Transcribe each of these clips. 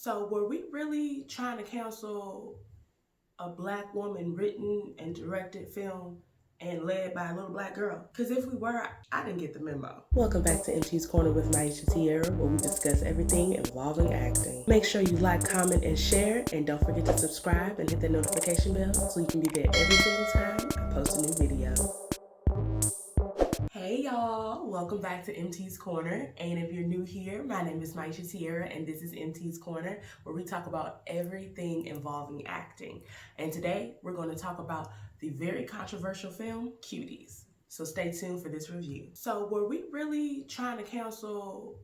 So were we really trying to cancel a Black woman written and directed film and led by a little Black girl? Because if we were, I didn't get the memo. Welcome back to MT's Corner with Myesha-Tiara, where we discuss everything involving acting. Make sure you like, comment, and share, and don't forget to subscribe and hit the notification bell so you can be there every single time I post a new video. Hey y'all, welcome back to MT's Corner, and if you're new here, my name is Myesha-Tiara and this is MT's Corner, where we talk about everything involving acting. And today we're going to talk about the very controversial film Cuties. So stay tuned for this review. So were we really trying to cancel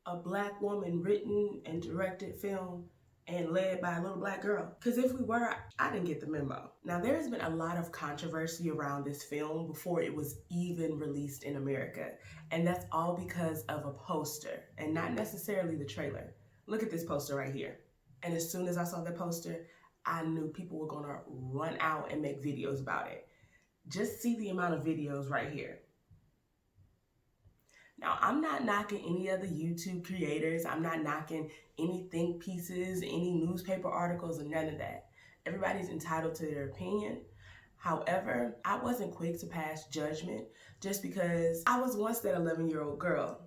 a Black woman written and directed film and led by a little Black girl? Because if we were, I didn't get the memo. Now, there has been a lot of controversy around this film before it was even released in America. And that's all because of a poster and not necessarily the trailer. Look at this poster right here. And as soon as I saw the poster, I knew people were gonna run out and make videos about it. Just see the amount of videos right here. Now, I'm not knocking any of the YouTube creators. I'm not knocking any think pieces, any newspaper articles, or none of that. Everybody's entitled to their opinion. However, I wasn't quick to pass judgment just because I was once that 11-year-old girl,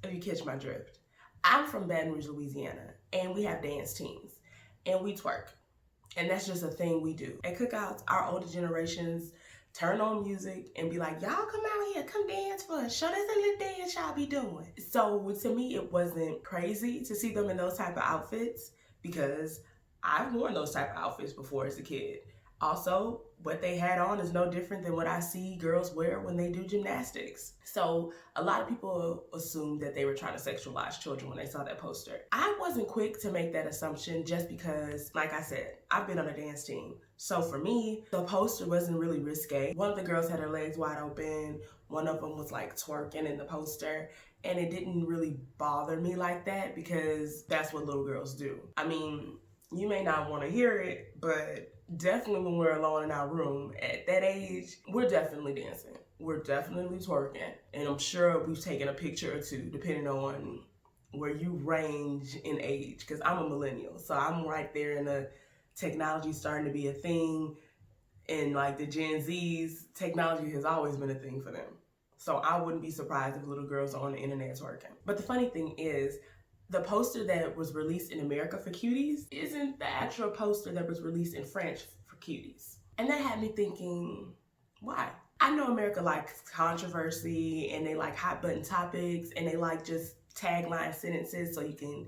if you catch my drift. I'm from Baton Rouge, Louisiana, and we have dance teams, and we twerk. And that's just a thing we do. At cookouts, our older generations turn on music and be like, y'all come out here, come dance for us. Show us a little dance y'all be doing. So to me, it wasn't crazy to see them in those type of outfits because I've worn those type of outfits before as a kid. Also, what they had on is no different than what I see girls wear when they do gymnastics. So a lot of people assumed that they were trying to sexualize children when they saw that poster. I wasn't quick to make that assumption just because, like I said, I've been on a dance team. So for me, the poster wasn't really risque. One of the girls had her legs wide open. One of them was like twerking in the poster. And it didn't really bother me like that because that's what little girls do. I mean, you may not want to hear it, but definitely when we're alone in our room at that age, we're definitely dancing. We're definitely twerking. And I'm sure we've taken a picture or two depending on where you range in age, because I'm a millennial. So I'm right there in the technology starting to be a thing. And like the Gen Zs, technology has always been a thing for them. So I wouldn't be surprised if little girls are on the internet twerking. But the funny thing is, the poster that was released in America for Cuties isn't the actual poster that was released in French for Cuties. And that had me thinking, why? I know America likes controversy and they like hot button topics and they like just tagline sentences so you can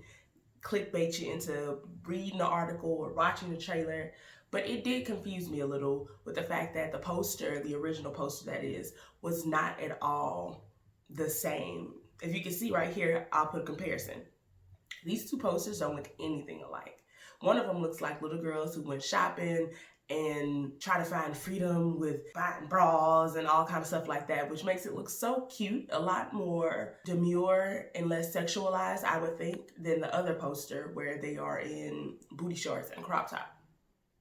clickbait you into reading the article or watching the trailer. But it did confuse me a little with the fact that the poster, the original poster that is, was not at all the same. If you can see right here, I'll put a comparison. These two posters don't look anything alike. One of them looks like little girls who went shopping and try to find freedom with buying bras and all kind of stuff like that, which makes it look so cute, a lot more demure and less sexualized, I would think, than the other poster where they are in booty shorts and crop top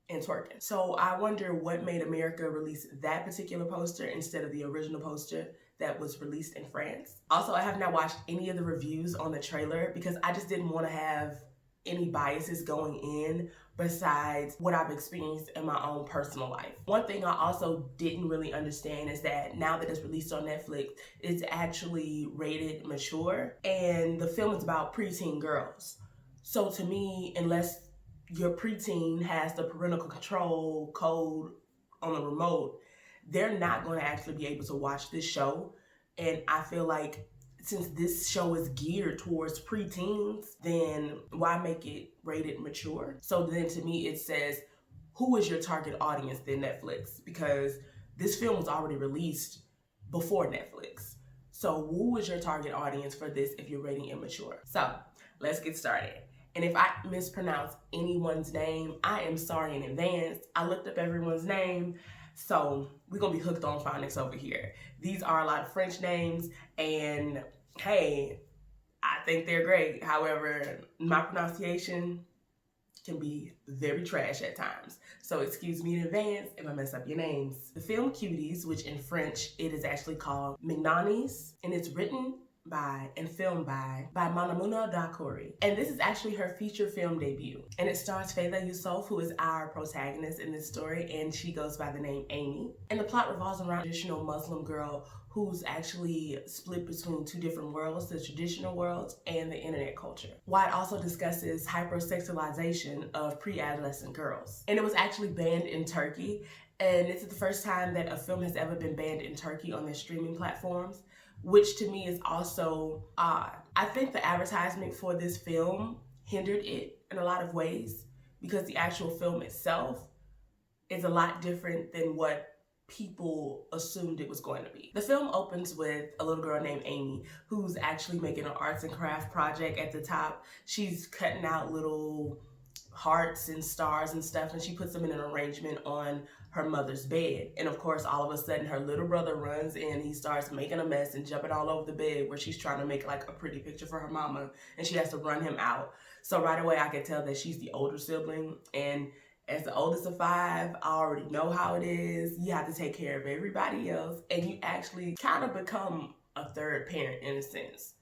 and twerking. So I wonder what made America release that particular poster instead of the original poster that was released in France. Also, I have not watched any of the reviews on the trailer because I just didn't want to have any biases going in besides what I've experienced in my own personal life. One thing I also didn't really understand is that now that it's released on Netflix, it's actually rated mature, and the film is about preteen girls. So to me, unless your preteen has the parental control code on the remote, they're not going to actually be able to watch this show. And I feel like since this show is geared towards preteens, then why make it rated mature? So then to me, it says, who is your target audience then Netflix? Because this film was already released before Netflix. So who is your target audience for this if you're rating immature? So let's get started. And if I mispronounce anyone's name, I am sorry in advance. I looked up everyone's name. So we're gonna be hooked on phonics over here. These are a lot of French names, and hey, I think they're great. However, my pronunciation can be very trash at times. So excuse me in advance if I mess up your names. The film Cuties, which in French, it is actually called Mignonnies, and it's written and filmed by Manamuna Dakori. And this is actually her feature film debut. And it stars Fathia Youssouf, who is our protagonist in this story, and she goes by the name Amy. And the plot revolves around a traditional Muslim girl who's actually split between two different worlds, the traditional world and the internet culture. While it also discusses hypersexualization of pre-adolescent girls. And it was actually banned in Turkey, and this is the first time that a film has ever been banned in Turkey on their streaming platforms, which to me is also odd. I think the advertisement for this film hindered it in a lot of ways because the actual film itself is a lot different than what people assumed it was going to be. The film opens with a little girl named Amy who's actually making an arts and craft project at the top. She's cutting out little hearts and stars and stuff, and she puts them in an arrangement on her mother's bed. And of course, all of a sudden her little brother runs in, he starts making a mess and jumping all over the bed where she's trying to make like a pretty picture for her mama, and she has to run him out. So right away I could tell that she's the older sibling, and as the oldest of 5, I already know how it is. You have to take care of everybody else, and you actually kind of become a third parent in a sense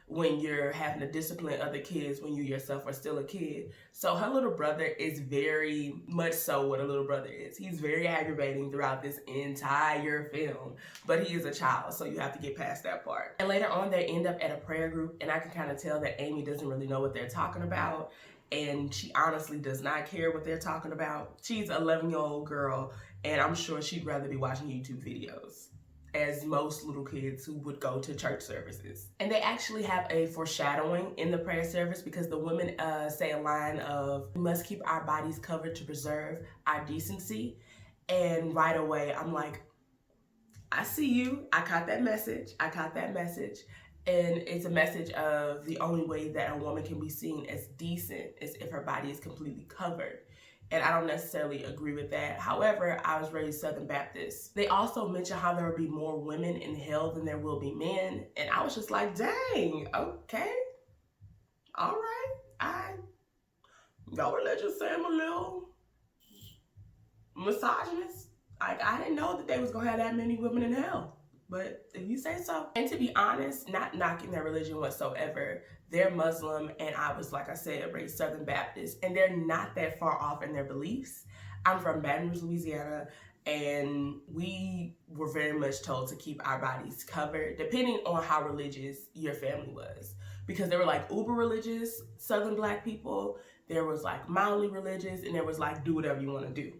when you're having to discipline other kids when you yourself are still a kid. So her little brother is very much so what a little brother is. He's very aggravating throughout this entire film, but he is a child, so you have to get past that part. And later on, they end up at a prayer group, and I can kind of tell that Amy doesn't really know what they're talking about, and she honestly does not care what they're talking about. She's an 11-year-old girl, and I'm sure she'd rather be watching YouTube videos, as most little kids who would go to church services. And they actually have a foreshadowing in the prayer service because the women say a line of, "We must keep our bodies covered to preserve our decency." And right away, I'm like, I see you. I caught that message. And it's a message of the only way that a woman can be seen as decent is if her body is completely covered. And I don't necessarily agree with that. However, I was raised Southern Baptist. They also mention how there will be more women in hell than there will be men. And I was just like, dang, okay. All right. Your religion say I'm a little misogynist. Like, I didn't know that they was gonna have that many women in hell. But if you say so. And to be honest, not knocking their religion whatsoever, they're Muslim, and I was, like I said, raised Southern Baptist, and they're not that far off in their beliefs. I'm from Baton Rouge, Louisiana, and we were very much told to keep our bodies covered, depending on how religious your family was. Because there were like uber religious Southern Black people, there was like mildly religious, and there was like do whatever you want to do.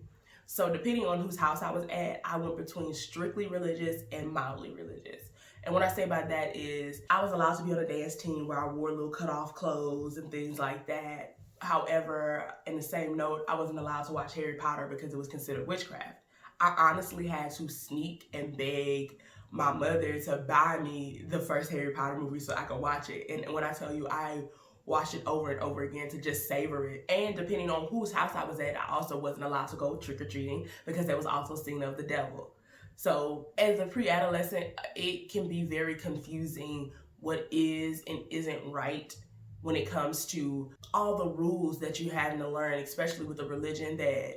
So depending on whose house I was at, I went between strictly religious and mildly religious. And what I say by that is I was allowed to be on a dance team where I wore little cut-off clothes and things like that. However, in the same note, I wasn't allowed to watch Harry Potter because it was considered witchcraft. I honestly had to sneak and beg my mother to buy me the first Harry Potter movie so I could watch it. And when I tell you, I watch it over and over again to just savor it. And depending on whose house I was at, I also wasn't allowed to go trick-or-treating because there was also seen of the devil. So as a pre-adolescent, it can be very confusing what is and isn't right when it comes to all the rules that you having to learn, especially with a religion that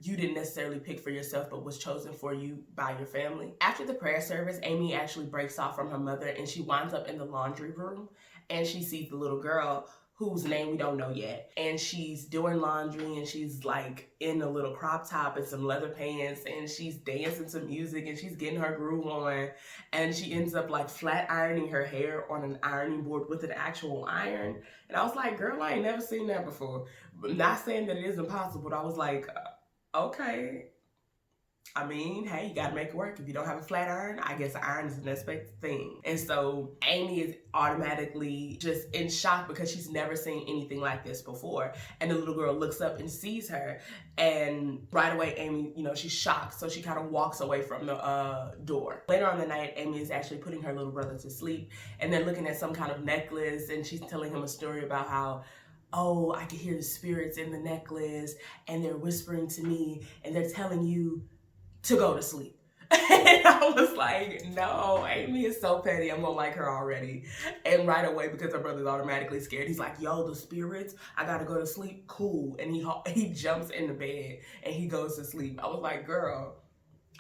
you didn't necessarily pick for yourself but was chosen for you by your family. After the prayer service, Amy actually breaks off from her mother and she winds up in the laundry room, and she sees the little girl whose name we don't know yet. And she's doing laundry, and she's like in a little crop top and some leather pants, and she's dancing to music, and she's getting her groove on. And she ends up like flat ironing her hair on an ironing board with an actual iron. And I was like, girl, I ain't never seen that before. But not saying that it is impossible, but I was like, okay. I mean, hey, you gotta make it work. If you don't have a flat iron, I guess an iron is the next best thing. And so Amy is automatically just in shock because she's never seen anything like this before. And the little girl looks up and sees her, and right away Amy, she's shocked, so she kind of walks away from the door. Later on the night, Amy is actually putting her little brother to sleep, and they're looking at some kind of necklace, and she's telling him a story about how, oh, I can hear the spirits in the necklace, and they're whispering to me, and they're telling you to go to sleep. And I was like, no, Amy is so petty. I'm gonna like her already. And right away, because her brother's automatically scared, he's like, yo, the spirits, I gotta go to sleep. Cool. And he jumps in the bed and he goes to sleep. I was like, girl,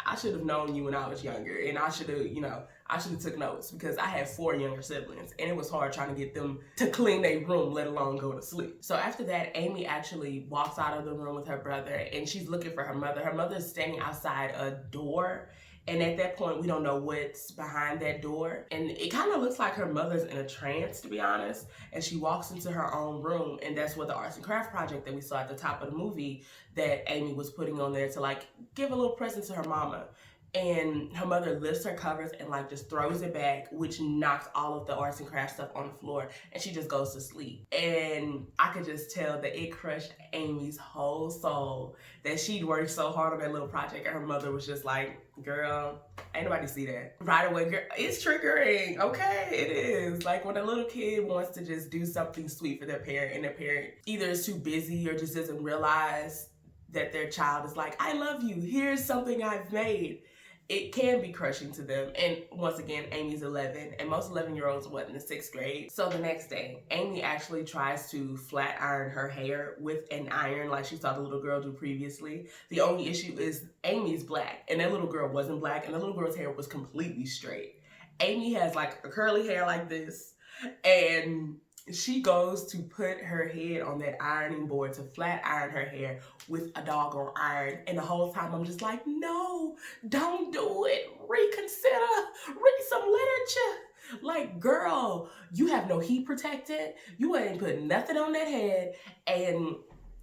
I should have known you when I was younger, and I should have, I should have took notes because I had 4 younger siblings and it was hard trying to get them to clean their room, let alone go to sleep. So after that, Amy actually walks out of the room with her brother and she's looking for her mother. Her mother is standing outside a door. And at that point, we don't know what's behind that door. And it kind of looks like her mother's in a trance, to be honest. And she walks into her own room. And that's where the arts and craft project that we saw at the top of the movie that Amy was putting on there to like give a little present to her mama. And her mother lifts her covers and like just throws it back, which knocks all of the arts and crafts stuff on the floor, and she just goes to sleep. And I could just tell that it crushed Amy's whole soul that she'd worked so hard on that little project, and her mother was just like, girl, ain't nobody see that. Right away, girl, it's triggering, okay? It is. Like when a little kid wants to just do something sweet for their parent, and their parent either is too busy or just doesn't realize that their child is like, I love you, here's something I've made. It can be crushing to them. And once again, Amy's 11, and most 11-year-olds are in the 6th grade. So the next day, Amy actually tries to flat iron her hair with an iron like she saw the little girl do previously. The only issue is Amy's black, and that little girl wasn't black, and the little girl's hair was completely straight. Amy has like a curly hair like this, and she goes to put her head on that ironing board to flat iron her hair with a doggone iron. And the whole time I'm just like, no, don't do it. Reconsider. Read some literature. Like, girl, you have no heat protectant. You ain't put nothing on that head. And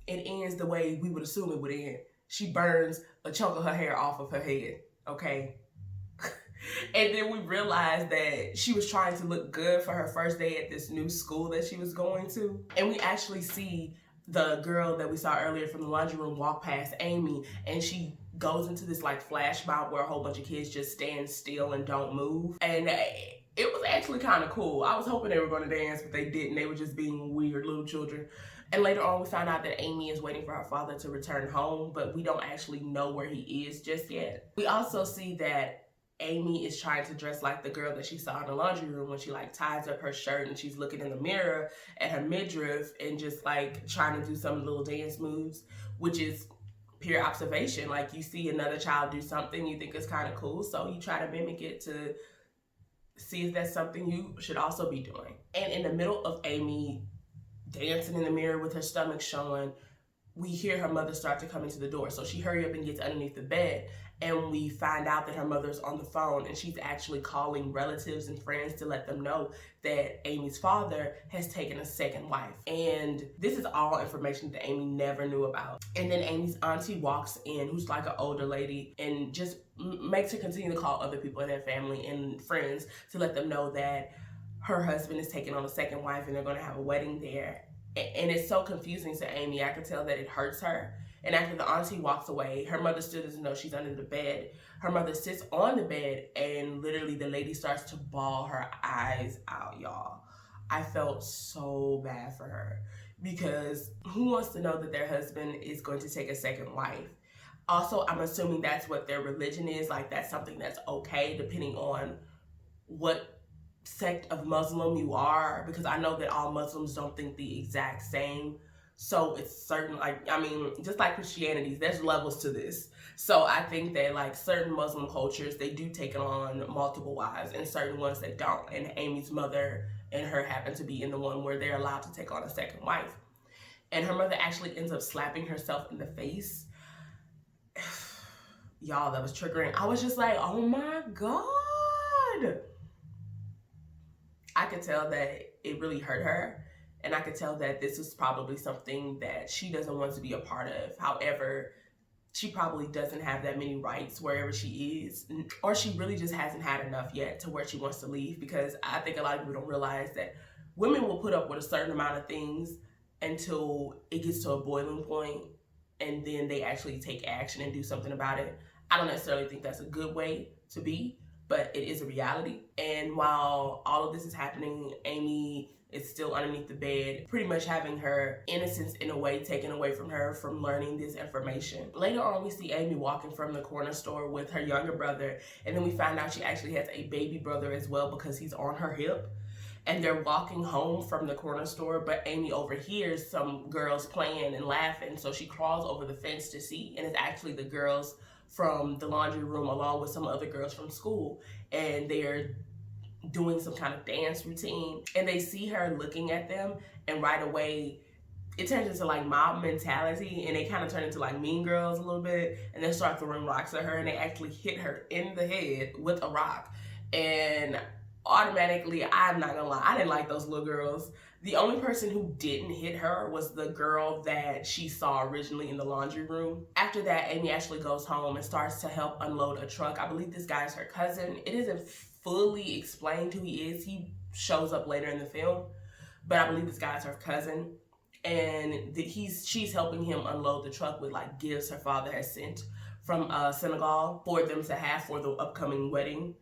it ends the way we would assume it would end. She burns a chunk of her hair off of her head, okay? And then we realized that she was trying to look good for her first day at this new school that she was going to. And we actually see the girl that we saw earlier from the laundry room walk past Amy, and she goes into this like flash mob where a whole bunch of kids just stand still and don't move. And it was actually kind of cool. I was hoping they were going to dance, but they didn't. They were just being weird little children. And later on, we found out that Amy is waiting for her father to return home, but we don't actually know where he is just yet. We also see that Amy is trying to dress like the girl that she saw in the laundry room when she like ties up her shirt and she's looking in the mirror at her midriff and just like trying to do some little dance moves, which is pure observation. Like you see another child do something, you think it's kind of cool, so you try to mimic it to see if that's something you should also be doing. And in the middle of Amy dancing in the mirror with her stomach showing, we hear her mother start to come into the door. So she hurry up and gets underneath the bed, and we find out that her mother's on the phone and she's actually calling relatives and friends to let them know that Amy's father has taken a second wife. And this is all information that Amy never knew about. And then Amy's auntie walks in, who's like an older lady, and just makes her continue to call other people in their family and friends to let them know that her husband is taking on a second wife and they're going to have a wedding there. And it's so confusing to Amy. I could tell that it hurts her. And after the auntie walks away, her mother still doesn't know she's under the bed. Her mother sits on the bed and literally the lady starts to bawl her eyes out, y'all. I felt so bad for her because who wants to know that their husband is going to take a second wife? Also, I'm assuming that's what their religion is. Like that's something that's okay depending on what sect of Muslim you are, because I know that all Muslims don't think the exact same. So it's certain, like, I mean, just like Christianity, there's levels to this. So I think that like certain Muslim cultures, they do take on multiple wives and certain ones that don't. And Amy's mother and her happen to be in the one where they're allowed to take on a second wife. And her mother actually ends up slapping herself in the face. Y'all, that was triggering. I was just like, oh my God. I could tell that it really hurt her. And I could tell that this is probably something that she doesn't want to be a part of. However, she probably doesn't have that many rights wherever she is. Or she really just hasn't had enough yet to where she wants to leave. Because I think a lot of people don't realize that women will put up with a certain amount of things until it gets to a boiling point. And then they actually take action and do something about it. I don't necessarily think that's a good way to be, but it is a reality. And while all of this is happening, Amy is still underneath the bed, pretty much having her innocence in a way taken away from her from learning this information. Later on, we see Amy walking from the corner store with her younger brother, and then we find out she actually has a baby brother as well because he's on her hip. And they're walking home from the corner store, but Amy overhears some girls playing and laughing, so she crawls over the fence to see, and it's actually the girls from the laundry room along with some other girls from school, and they're doing some kind of dance routine, and they see her looking at them, and right away it turns into like mob mentality, and they kind of turn into like Mean Girls a little bit, and then start throwing rocks at her, and they actually hit her in the head with a rock. And automatically, I'm not gonna lie, I didn't like those little girls. The only person who didn't hit her was the girl that she saw originally in the laundry room. After that, Amy actually goes home and starts to help unload a truck. I believe this guy's her cousin. It isn't fully explained who he is. He shows up later in the film, but I believe this guy's her cousin. And she's helping him unload the truck with like gifts her father has sent from Senegal for them to have for the upcoming wedding.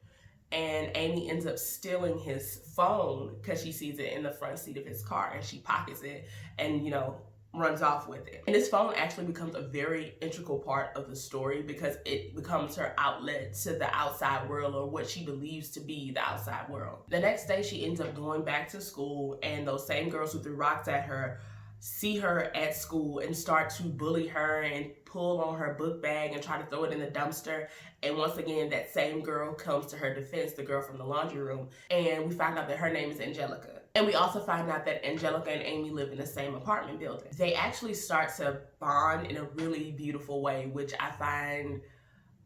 And Amy ends up stealing his phone because she sees it in the front seat of his car, and she pockets it and, you know, runs off with it. And this phone actually becomes a very integral part of the story because it becomes her outlet to the outside world, or what she believes to be the outside world. The next day, she ends up going back to school, and those same girls who threw rocks at her see her at school and start to bully her and pull on her book bag and try to throw it in the dumpster. And once again, that same girl comes to her defense, the girl from the laundry room, and we find out that her name is Angelica. And we also find out that Angelica and Amy live in the same apartment building. They actually start to bond in a really beautiful way, which I find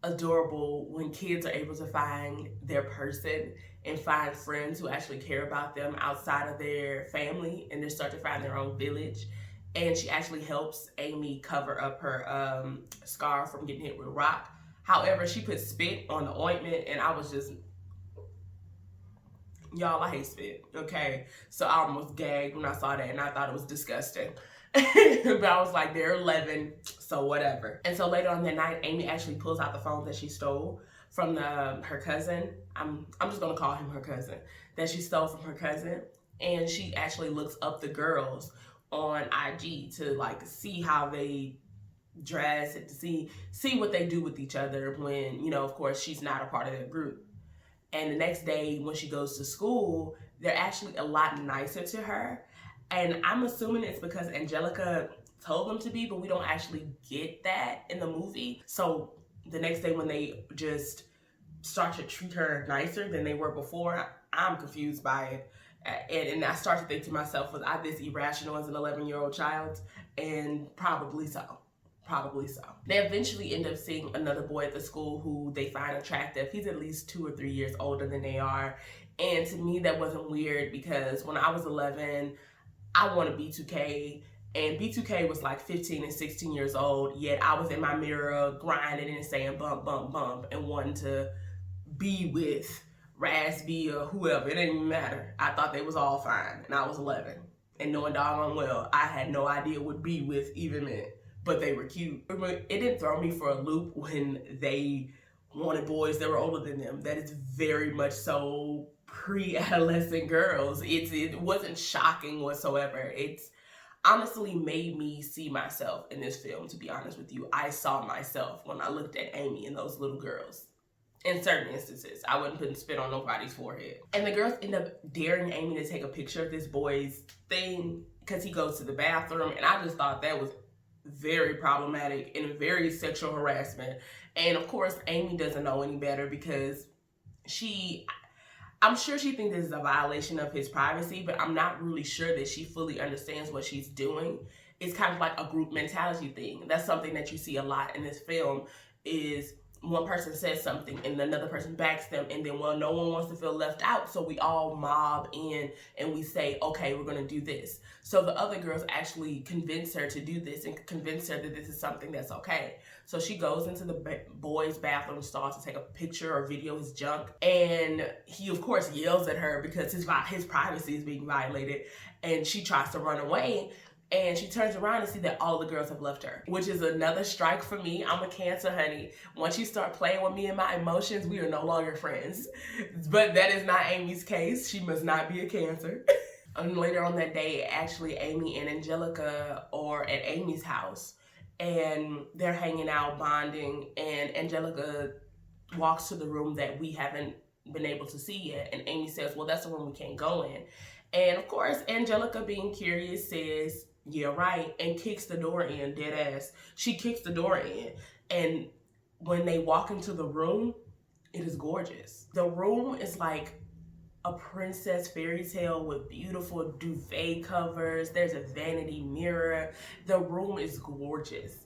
adorable when kids are able to find their person and find friends who actually care about them outside of their family, and they start to find their own village. And she actually helps Amy cover up her scar from getting hit with a rock. However, she put spit on the ointment, and I was just, y'all, I hate spit, okay? So I almost gagged when I saw that, and I thought it was disgusting. But I was like, they're 11, so whatever. And so later on that night, Amy actually pulls out the phone that she stole from her cousin. I'm just gonna call him her cousin, that she stole from her cousin. And she actually looks up the girls on IG to like see how they dress and to see what they do with each other when, you know, of course, she's not a part of their group. And the next day when she goes to school, they're actually a lot nicer to her. And I'm assuming it's because Angelica told them to be, but we don't actually get that in the movie. So the next day when they just start to treat her nicer than they were before, I'm confused by it. And I start to think to myself, was I this irrational as an 11-year-old child? And probably so. Probably so. They eventually end up seeing another boy at the school who they find attractive. He's at least 2 or 3 years older than they are. And to me, that wasn't weird because when I was 11, I wanted B2K, and B2K was like 15 and 16 years old, yet I was in my mirror grinding and saying bump, bump, bump, and wanting to be with Raspy or whoever. It didn't even matter. I thought they was all fine, and I was 11. And knowing doggone well, I had no idea what be with even meant, but they were cute. It didn't throw me for a loop when they wanted boys that were older than them. That is very much so pre-adolescent girls. It wasn't shocking whatsoever. It's honestly made me see myself in this film, to be honest with you. I saw myself when I looked at Amy and those little girls. In certain instances, I wasn't putting spit on nobody's forehead. And the girls end up daring Amy to take a picture of this boy's thing because he goes to the bathroom, and I just thought that was very problematic and very sexual harassment. And of course, Amy doesn't know any better because I'm sure she thinks this is a violation of his privacy, but I'm not really sure that she fully understands what she's doing. It's kind of like a group mentality thing. That's something that you see a lot in this film, is one person says something and another person backs them, and then, well, no one wants to feel left out, so we all mob in and we say, okay, we're gonna do this. So the other girls actually convince her to do this and convince her that this is something that's okay. So she goes into the boys' bathroom stall to take a picture or video his junk, and he of course yells at her because his privacy is being violated, and she tries to run away. And she turns around and sees that all the girls have left her, which is another strike for me. I'm a Cancer, honey. Once you start playing with me and my emotions, we are no longer friends. But that is not Amy's case. She must not be a Cancer. And later on that day, actually, Amy and Angelica are at Amy's house, and they're hanging out, bonding, and Angelica walks to the room that we haven't been able to see yet. And Amy says, well, that's the room we can't go in. And of course, Angelica, being curious, says, yeah, right, and kicks the door in, dead ass. She kicks the door in, and when they walk into the room, it is gorgeous. The room is like a princess fairy tale with beautiful duvet covers. There's a vanity mirror. The room is gorgeous.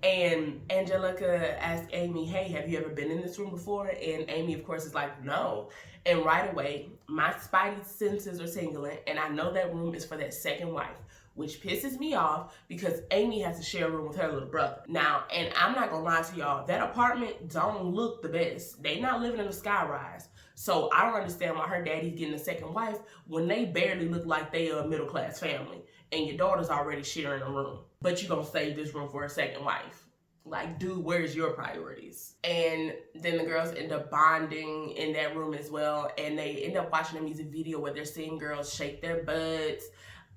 And Angelica asked Amy, hey, have you ever been in this room before? And Amy, of course, is like, no. And right away, my spidey senses are tingling, and I know that room is for that second wife, which pisses me off because Amy has to share a room with her little brother. Now, and I'm not gonna lie to y'all, that apartment don't look the best. They not living in a skyrise. So I don't understand why her daddy's getting a second wife when they barely look like they are a middle-class family and your daughter's already sharing a room. But you gonna save this room for a second wife. Like, dude, where's your priorities? And then the girls end up bonding in that room as well, and they end up watching a music video where they're seeing girls shake their butts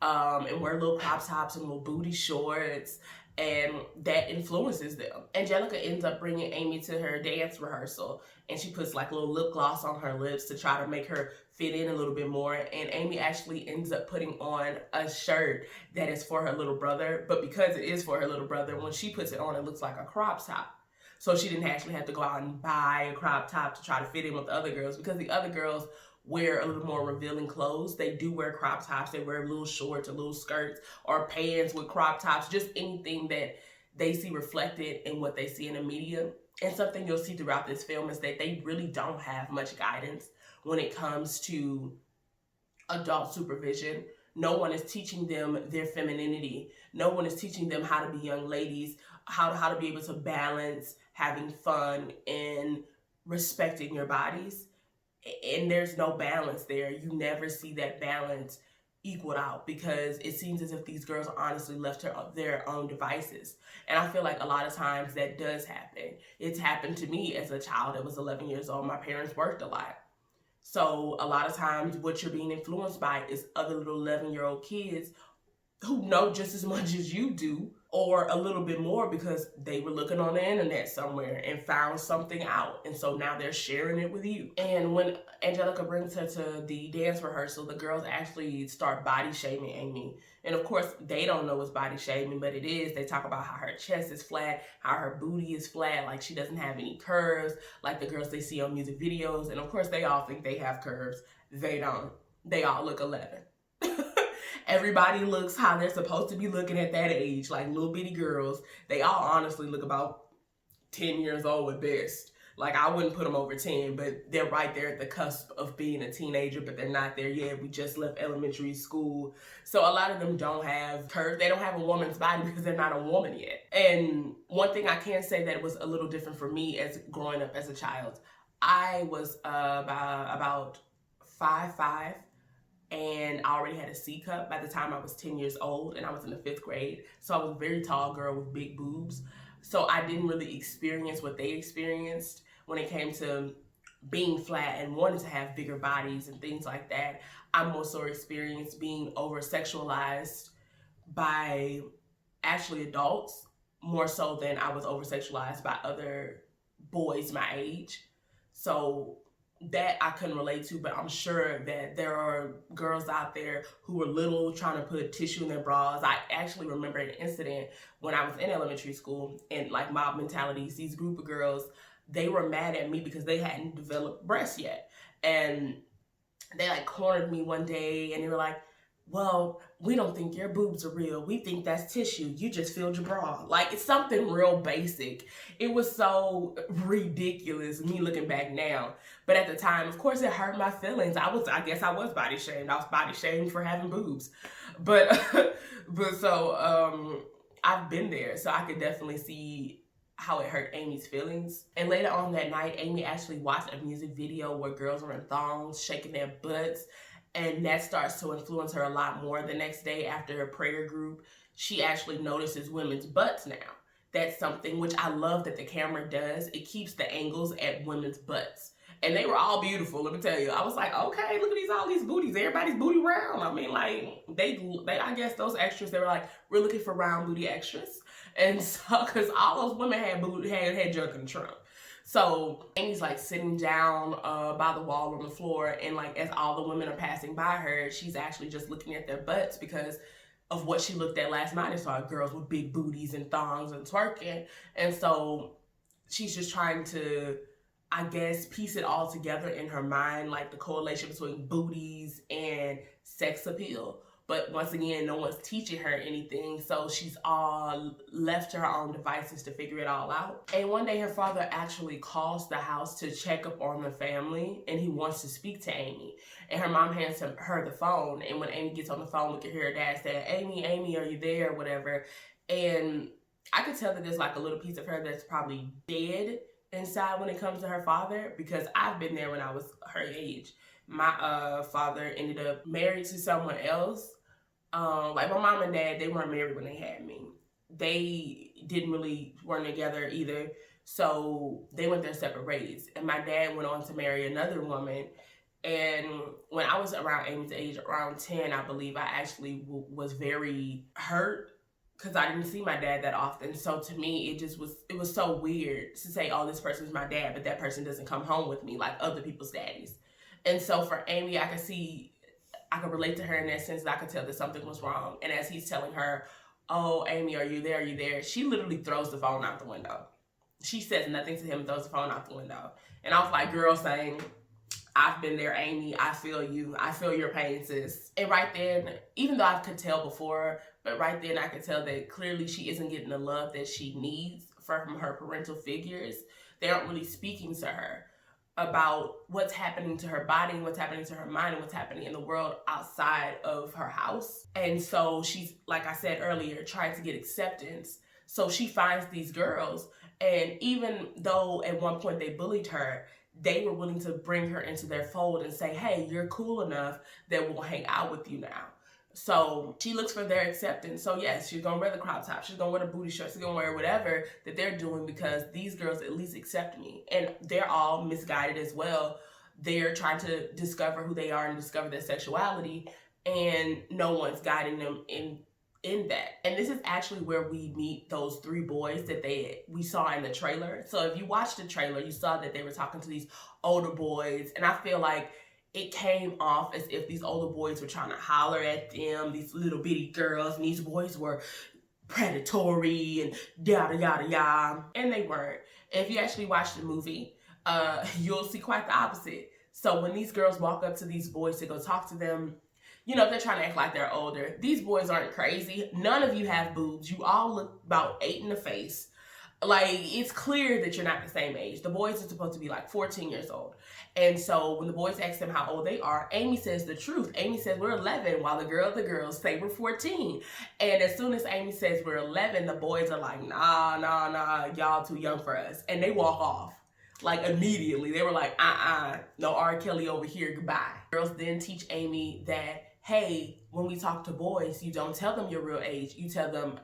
and wear little crop tops and little booty shorts, and that influences them. Angelica ends up bringing Amy to her dance rehearsal, and she puts like a little lip gloss on her lips to try to make her fit in a little bit more. And Amy actually ends up putting on a shirt that is for her little brother, but because it is for her little brother, when she puts it on, it looks like a crop top. So she didn't actually have to go out and buy a crop top to try to fit in with the other girls, because the other girls wear a little more revealing clothes. They do wear crop tops. They wear little shorts or little skirts or pants with crop tops, just anything that they see reflected in what they see in the media. And something you'll see throughout this film is that they really don't have much guidance when it comes to adult supervision. No one is teaching them their femininity. No one is teaching them how to be young ladies, how to be able to balance having fun and respecting your bodies. And there's no balance there. You never see that balance equaled out, because it seems as if these girls are honestly left to their own devices. And I feel like a lot of times that does happen. It's happened to me as a child that was 11 years old. My parents worked a lot. So a lot of times what you're being influenced by is other little 11-year-old kids who know just as much as you do, or a little bit more, because they were looking on the internet somewhere and found something out. And so now they're sharing it with you. And when Angelica brings her to the dance rehearsal, the girls actually start body shaming Amy. And of course, they don't know it's body shaming, but it is. They talk about how her chest is flat, how her booty is flat, like she doesn't have any curves, like the girls they see on music videos. And of course, they all think they have curves. They don't. They all look 11. Everybody looks how they're supposed to be looking at that age, like little bitty girls. They all honestly look about 10 years old at best. Like, I wouldn't put them over 10, but they're right there at the cusp of being a teenager, but they're not there yet. We just left elementary school. So a lot of them don't have curves. They don't have a woman's body because they're not a woman yet. And one thing I can say that was a little different for me as growing up as a child, I was about 5'5", and I already had a C cup by the time I was 10 years old, and I was in the 5th grade. So I was a very tall girl with big boobs. So I didn't really experience what they experienced when it came to being flat and wanting to have bigger bodies and things like that. I more so experienced being over-sexualized by actually adults, more so than I was over-sexualized by other boys my age. So that I couldn't relate to, but I'm sure that there are girls out there who were little trying to put tissue in their bras. I actually remember an incident when I was in elementary school, and like mob mentalities, these group of girls, they were mad at me because they hadn't developed breasts yet. And they like cornered me one day and they were like, well, we don't think your boobs are real. We think that's tissue. You just filled your bra. Like, it's something real basic. It was so ridiculous, me looking back now. But at the time, of course, it hurt my feelings. I guess I was body shamed. I was body shamed for having boobs. But so I've been there. So I could definitely see how it hurt Amy's feelings. And later on that night, Amy actually watched a music video where girls were in thongs, shaking their butts. And that starts to influence her a lot more. The next day after her prayer group, she actually notices women's butts now. That's something which I love that the camera does. It keeps the angles at women's butts. And they were all beautiful, let me tell you. I was like, okay, look at all these booties. Everybody's booty round. I mean, like, they I guess those extras, they were like, we're looking for round booty extras. And so, because all those women had junk in the trunk. So Amy's like sitting down by the wall on the floor, and like as all the women are passing by her, she's actually just looking at their butts because of what she looked at last night and saw girls with big booties and thongs and twerking. And so she's just trying to, I guess, piece it all together in her mind, like the correlation between booties and sex appeal. But once again, no one's teaching her anything, so she's all left to her own devices to figure it all out. And one day her father actually calls the house to check up on the family, and he wants to speak to Amy. And her mom hands her the phone, and when Amy gets on the phone, we can hear her dad say, Amy, are you there, or whatever. And I could tell that there's like a little piece of her that's probably dead inside when it comes to her father, because I've been there when I was her age. My father ended up married to someone else. Like my mom and dad, they weren't married when they had me. They weren't together either. So they went their separate ways. And my dad went on to marry another woman. And when I was around Amy's age, around 10, I believe, I actually was very hurt because I didn't see my dad that often. So to me, it was so weird to say, oh, this person's my dad, but that person doesn't come home with me like other people's daddies. And so for Amy, I could relate to her in that sense that I could tell that something was wrong. And as he's telling her, oh, Amy, are you there? Are you there? She literally throws the phone out the window. She says nothing to him and throws the phone out the window. And I was like, girl, saying, I've been there, Amy. I feel you. I feel your pain, sis. And right then, even though I could tell before, but right then I could tell that clearly she isn't getting the love that she needs from her parental figures. They aren't really speaking to her about what's happening to her body, what's happening to her mind, and what's happening in the world outside of her house. And so she's, like I said earlier, trying to get acceptance. So she finds these girls, and even though at one point they bullied her, they were willing to bring her into their fold and say, hey, you're cool enough that we'll hang out with you now. So she looks for their acceptance. So yes, she's gonna wear the crop top, she's gonna wear the booty shorts, she's gonna wear whatever that they're doing because these girls at least accept me. And they're all misguided as well. They're trying to discover who they are and discover their sexuality, and no one's guiding them in that. And this is actually where we meet those three boys that we saw in the trailer. So if you watched the trailer, you saw that they were talking to these older boys, and I feel like it came off as if these older boys were trying to holler at them, these little bitty girls, and these boys were predatory and yada yada yada, and they weren't. And if you actually watch the movie, you'll see quite the opposite. So when these girls walk up to these boys to go talk to them, you know, they're trying to act like they're older. These boys aren't crazy. None of you have boobs. You all look about 8 in the face. Like, it's clear that you're not the same age. The boys are supposed to be like 14 years old. And so when the boys ask them how old they are, Amy says the truth. Amy says we're 11, while the girls say we're 14. And as soon as Amy says we're 11, the boys are like, nah, y'all too young for us. And they walk off. Like, immediately. They were like, no R. Kelly over here, goodbye. Girls then teach Amy that, hey, when we talk to boys, you don't tell them your real age. You tell them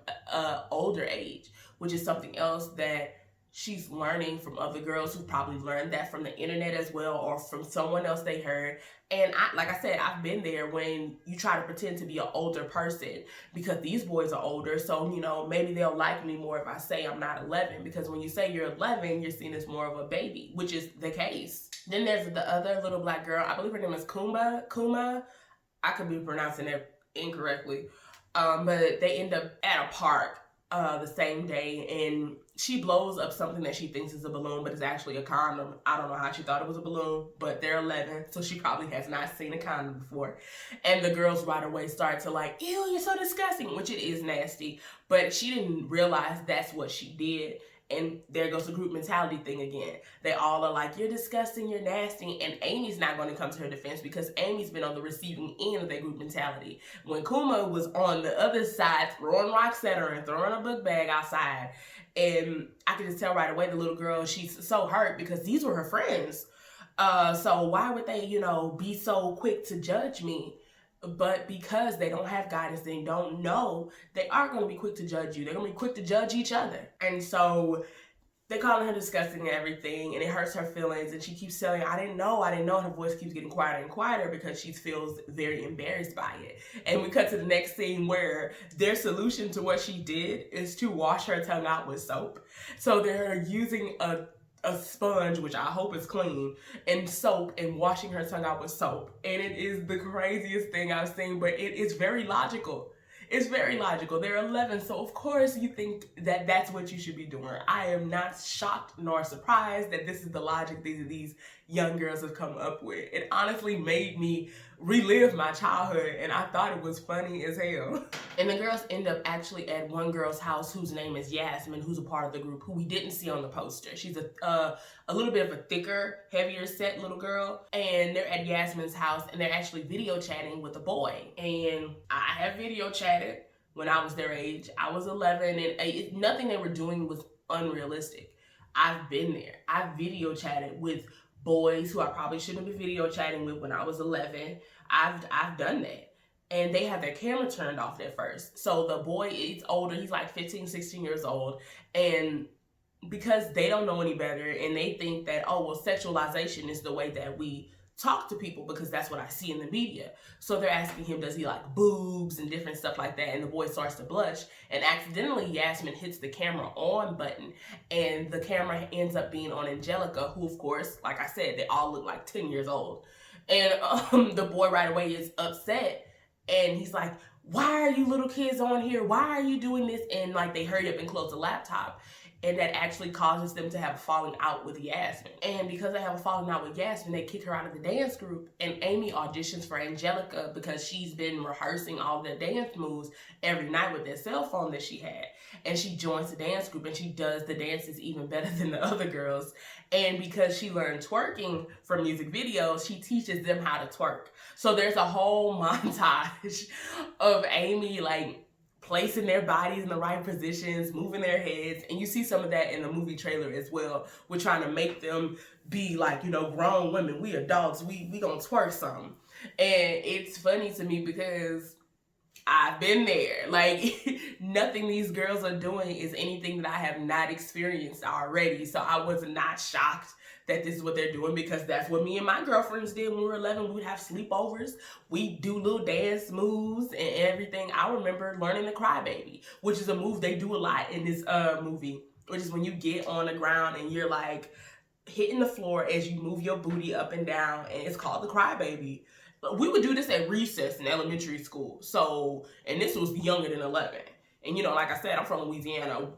older age, which is something else that she's learning from other girls who probably learned that from the internet as well, or from someone else they heard. And like I said, I've been there when you try to pretend to be an older person because these boys are older. So, you know, maybe they'll like me more if I say I'm not 11, because when you say you're 11, you're seen as more of a baby, which is the case. Then there's the other little black girl. I believe her name is Kuma. I could be pronouncing it incorrectly. But they end up at a park the same day, and she blows up something that she thinks is a balloon, but it's actually a condom. I don't know how she thought it was a balloon, but they're 11, so she probably has not seen a condom before. And the girls right away start to like, ew, you're so disgusting, which it is nasty, but she didn't realize that's what she did. And there goes the group mentality thing again. They all are like, you're disgusting, you're nasty. And Amy's not going to come to her defense because Amy's been on the receiving end of that group mentality. When Kuma was on the other side throwing rocks at her and throwing a book bag outside. And I could just tell right away the little girl, she's so hurt because these were her friends. So why would they, you know, be so quick to judge me? But because they don't have guidance, they don't know, they are going to be quick to judge you. They're going to be quick to judge each other. And so they're calling her disgusting and everything, and it hurts her feelings. And she keeps saying, I didn't know. And her voice keeps getting quieter and quieter because she feels very embarrassed by it. And we cut to the next scene where their solution to what she did is to wash her tongue out with soap. So they're using a sponge, which I hope is clean, and soap, and washing her tongue out with soap. And it is the craziest thing I've seen, but it is very logical. It's very logical. They're 11, so of course you think that that's what you should be doing. I am not shocked nor surprised that this is the logic these young girls have come up with. It honestly made me relive my childhood, and I thought it was funny as hell. And the girls end up actually at one girl's house whose name is Yasmin, who's a part of the group, who we didn't see on the poster. She's a little bit of a thicker, heavier set little girl, and they're at Yasmin's house, and they're actually video chatting with a boy. And I have video chatted when I was their age. I was 11, and nothing they were doing was unrealistic. I've been there. I've video chatted with boys who I probably shouldn't have been video chatting with when I was 11. I've done that. And they have their camera turned off at first. So the boy is older. He's like 15, 16 years old. And because they don't know any better, and they think that, oh, well, sexualization is the way that we talk to people because that's what I see in the media. So they're asking him, does he like boobs and different stuff like that? And the boy starts to blush, and accidentally Yasmin hits the camera on button, and the camera ends up being on Angelica, who of course, like I said, they all look like 10 years old. And the boy right away is upset, and he's like, why are you little kids on here? Why are you doing this? And like they hurry up and close the laptop. And that actually causes them to have a falling out with Yasmin. And because they have a falling out with Yasmin, they kick her out of the dance group. And Amy auditions for Angelica because she's been rehearsing all the dance moves every night with that cell phone that she had. And she joins the dance group, and she does the dances even better than the other girls. And because she learned twerking from music videos, she teaches them how to twerk. So there's a whole montage of Amy like placing their bodies in the right positions, moving their heads. And you see some of that in the movie trailer as well. We're trying to make them be like, you know, grown women. We adults. We gonna twerk some. And it's funny to me because I've been there. Like, nothing these girls are doing is anything that I have not experienced already. So I was not shocked that this is what they're doing, because that's what me and my girlfriends did when we were 11. We would have sleepovers. We do little dance moves and everything. I remember learning the crybaby, which is a move they do a lot in this movie, which is when you get on the ground and you're like hitting the floor as you move your booty up and down, and it's called the crybaby. We would do this at recess in elementary school. So, and this was younger than 11. And you know, like I said, I'm from Louisiana.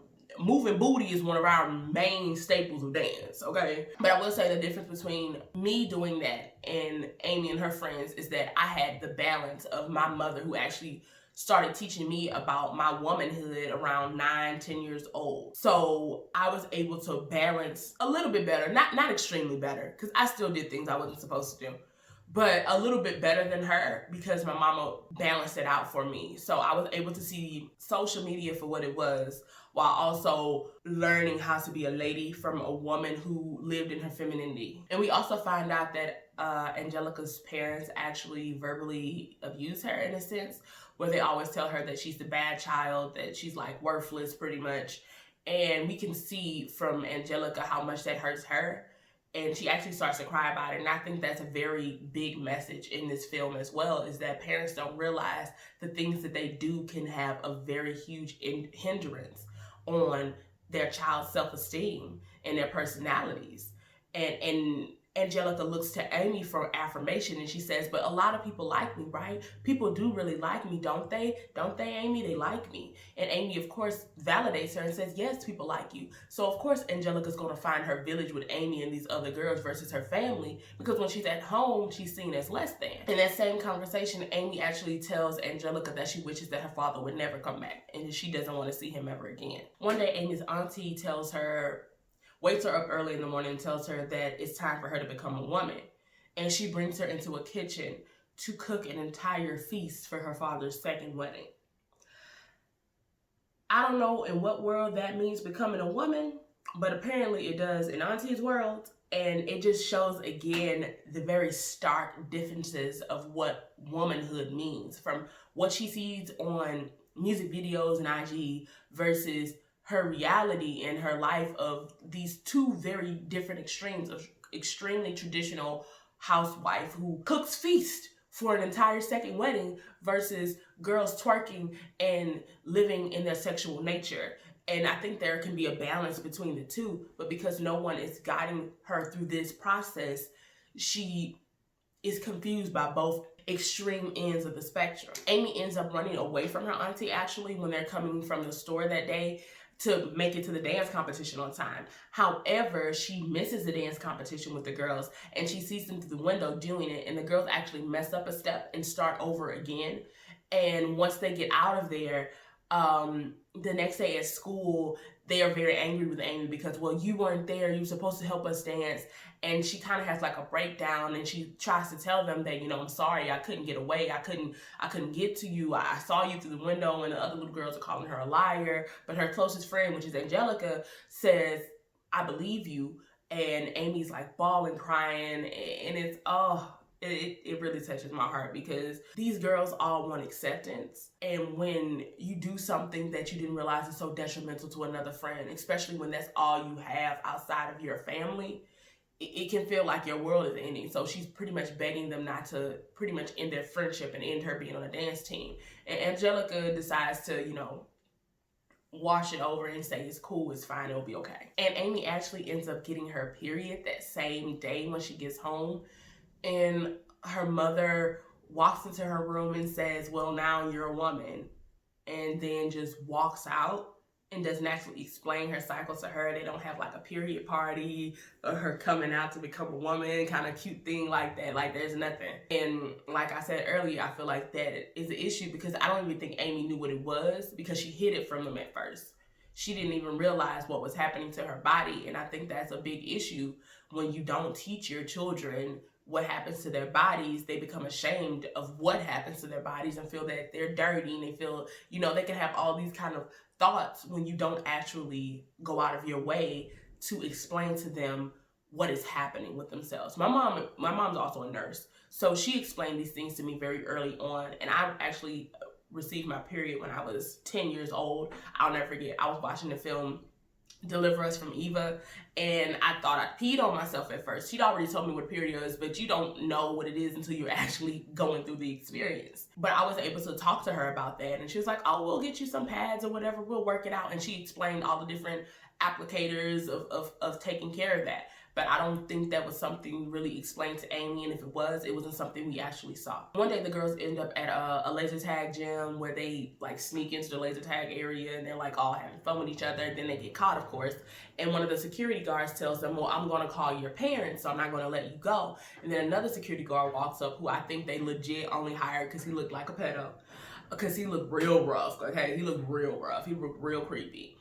Moving booty is one of our main staples of dance, okay? But I will say the difference between me doing that and Amy and her friends is that I had the balance of my mother, who actually started teaching me about my womanhood around 9, 10 years old. So I was able to balance a little bit better, not extremely better, because I still did things I wasn't supposed to do, but a little bit better than her because my mama balanced it out for me. So I was able to see social media for what it was, while also learning how to be a lady from a woman who lived in her femininity. And we also find out that Angelica's parents actually verbally abuse her in a sense, where they always tell her that she's the bad child, that she's like worthless pretty much. And we can see from Angelica how much that hurts her. And she actually starts to cry about it. And I think that's a very big message in this film as well, is that parents don't realize the things that they do can have a very huge hindrance on their child's self-esteem and their personalities. And Angelica looks to Amy for affirmation, and she says, but a lot of people like me, right? People do really like me, don't they? Don't they, Amy? They like me. And Amy, of course, validates her and says, yes, people like you. So, of course, Angelica's going to find her village with Amy and these other girls versus her family, because when she's at home, she's seen as less than. In that same conversation, Amy actually tells Angelica that she wishes that her father would never come back and she doesn't want to see him ever again. One day, Amy's auntie wakes her up early in the morning and tells her that it's time for her to become a woman. And she brings her into a kitchen to cook an entire feast for her father's second wedding. I don't know in what world that means becoming a woman, but apparently it does in Auntie's world. And it just shows again the very stark differences of what womanhood means, from what she sees on music videos and IG versus her reality in her life of these two very different extremes of extremely traditional housewife who cooks feast for an entire second wedding versus girls twerking and living in their sexual nature. And I think there can be a balance between the two, but because no one is guiding her through this process, she is confused by both extreme ends of the spectrum. Amy ends up running away from her auntie actually when they're coming from the store that day to make it to the dance competition on time. However, she misses the dance competition with the girls and she sees them through the window doing it, and the girls actually mess up a step and start over again. And once they get out of there, the next day at school, they are very angry with Amy because, well, you weren't there, you were supposed to help us dance. And she kind of has like a breakdown and she tries to tell them that, you know, I'm sorry, I couldn't get away, I couldn't get to you, I saw you through the window, and the other little girls are calling her a liar. But her closest friend, which is Angelica, says, I believe you. And Amy's like bawling, crying, and it's, it really touches my heart because these girls all want acceptance. And when you do something that you didn't realize is so detrimental to another friend, especially when that's all you have outside of your family, it can feel like your world is ending. So she's pretty much begging them not to pretty much end their friendship and end her being on a dance team. And Angelica decides to, you know, wash it over and say it's cool, it's fine, it'll be okay. And Amy actually ends up getting her period that same day when she gets home. And her mother walks into her room and says, well, now you're a woman. And then just walks out and doesn't actually explain her cycle to her. They don't have like a period party or her coming out to become a woman, kind of cute thing like that. Like there's nothing. And like I said earlier, I feel like that is an issue because I don't even think Amy knew what it was because she hid it from them at first. She didn't even realize what was happening to her body. And I think that's a big issue when you don't teach your children what happens to their bodies. They become ashamed of what happens to their bodies and feel that they're dirty, and they feel, you know, they can have all these kind of thoughts when you don't actually go out of your way to explain to them what is happening with themselves. My mom's also a nurse, so she explained these things to me very early on, and I actually received my period when I was 10 years old. I'll never forget, I was watching the film Deliver Us from Eva, and I thought I peed on myself at first. She'd already told me what a period is, but you don't know what it is until you're actually going through the experience. But I was able to talk to her about that, and she was like, oh, we'll get you some pads or whatever, we'll work it out. And she explained all the different applicators of taking care of that. But I don't think that was something really explained to Amy, and if it wasn't something we actually saw. One day the girls end up at a laser tag gym where they like sneak into the laser tag area and they're like all having fun with each other. Then they get caught, of course, and one of the security guards tells them, well, I'm gonna call your parents, so I'm not gonna let you go. And then another security guard walks up who I think they legit only hired because he looked like a pedo, because he looked real rough, okay? He looked real rough, he looked real creepy.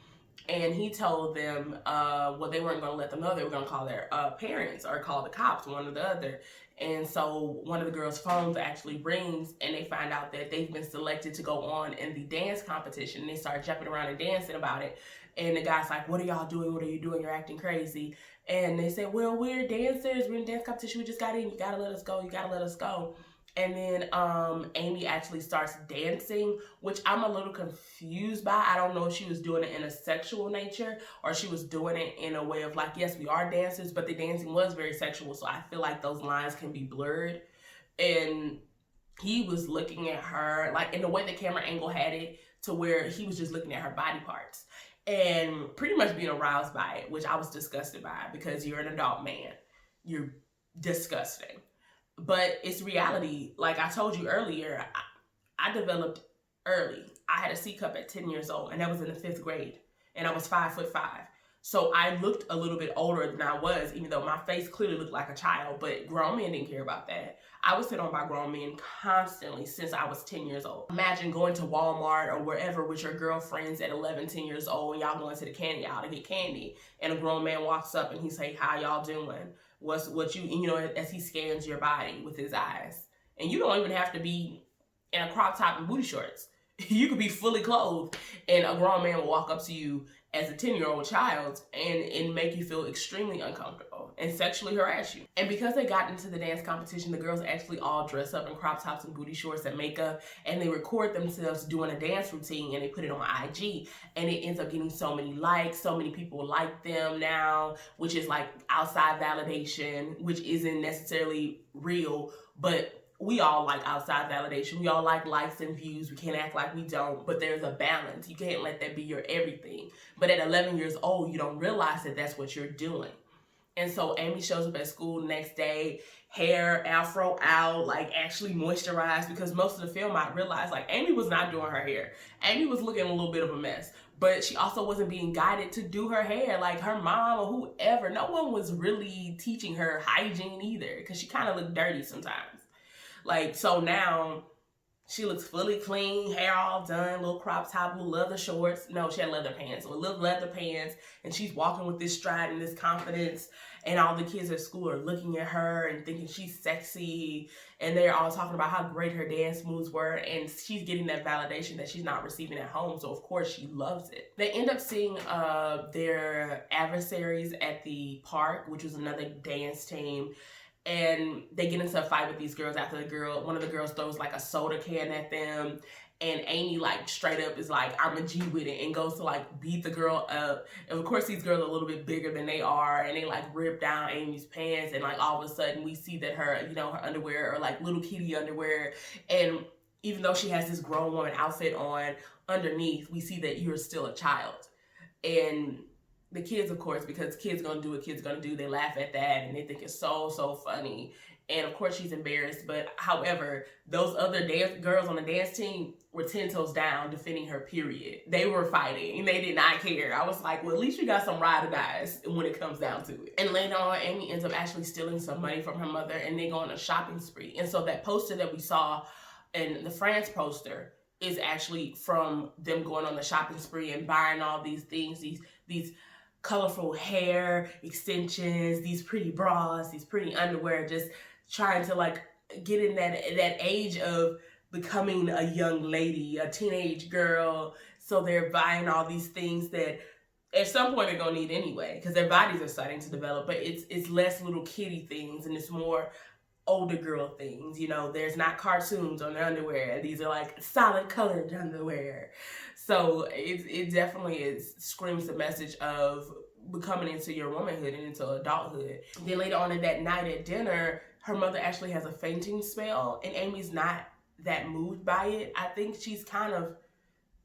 And he told them, well, they weren't going to let them know. They were going to call their parents or call the cops, one or the other. And so one of the girls' phones actually rings, and they find out that they've been selected to go on in the dance competition. And they start jumping around and dancing about it. And the guy's like, what are y'all doing? What are you doing? You're acting crazy. And they said, well, we're dancers. We're in dance competition. We just got in. You got to let us go. You got to let us go. And then Amy actually starts dancing, which I'm a little confused by. I don't know if she was doing it in a sexual nature or she was doing it in a way of like, yes, we are dancers, but the dancing was very sexual. So I feel like those lines can be blurred. And he was looking at her, like in the way the camera angle had it, to where he was just looking at her body parts and pretty much being aroused by it, which I was disgusted by because you're an adult man. You're disgusting. But it's reality. Like I told you earlier, I developed early. I had a C cup at 10 years old, and that was in the 5th grade, and I was 5'5". So I looked a little bit older than I was, even though my face clearly looked like a child, but grown men didn't care about that. I was hit on by grown men constantly since I was 10 years old. Imagine going to Walmart or wherever with your girlfriends at 11, 10 years old, and y'all going to the candy aisle to get candy, and a grown man walks up and he say, how y'all doing? What you, you know, as he scans your body with his eyes. And you don't even have to be in a crop top and booty shorts. You could be fully clothed and a grown man will walk up to you as a 10-year-old child and make you feel extremely uncomfortable and sexually harass you. And because they got into the dance competition, the girls actually all dress up in crop tops and booty shorts and makeup, and they record themselves doing a dance routine and they put it on IG, and it ends up getting so many likes. So many people like them now, which is like outside validation, which isn't necessarily real, but we all like outside validation. We all like likes and views. We can't act like we don't, but there's a balance. You can't let that be your everything. But at 11 years old, you don't realize that that's what you're doing. And so Amy shows up at school the next day, hair afro out, like actually moisturized, because most of the film I realized like Amy was not doing her hair. Amy was looking a little bit of a mess, but she also wasn't being guided to do her hair. Like her mom or whoever, no one was really teaching her hygiene either, because she kind of looked dirty sometimes. Like, so now she looks fully clean, hair all done, little crop top, little leather shorts. No, she had leather pants. So little leather pants, and she's walking with this stride and this confidence. And all the kids at school are looking at her and thinking she's sexy. And they're all talking about how great her dance moves were. And she's getting that validation that she's not receiving at home. So of course she loves it. They end up seeing their adversaries at the park, which was another dance team. And they get into a fight with these girls after one of the girls throws like a soda can at them. And Amy like straight up is like, I'm a G with it, and goes to like beat the girl up. And of course these girls are a little bit bigger than they are, and they like rip down Amy's pants, and like all of a sudden we see that her, you know, her underwear are like little kitty underwear. And even though she has this grown woman outfit on, underneath we see that you're still a child. And the kids, of course, because kids gonna do what kids gonna do, they laugh at that and they think it's so funny. And of course she's embarrassed, but however, those other girls on the dance team were 10 toes down defending her, period. They were fighting and they did not care. I was like, well, at least you got some ride or dies when it comes down to it. And later on, Amy ends up actually stealing some money from her mother, and they go on a shopping spree. And so that poster that we saw in the France poster is actually from them going on the shopping spree and buying all these things, these colorful hair extensions, these pretty bras, these pretty underwear, just trying to like get in that age of becoming a young lady, a teenage girl. So they're buying all these things that at some point they're gonna need anyway, because their bodies are starting to develop, but it's less little kitty things and it's more older girl things. You know, there's not cartoons on their underwear. These are like solid colored underwear. So it definitely screams the message of becoming into your womanhood and into adulthood. Then later on in that night at dinner, her mother actually has a fainting spell, and Amy's not that moved by it. I think she's kind of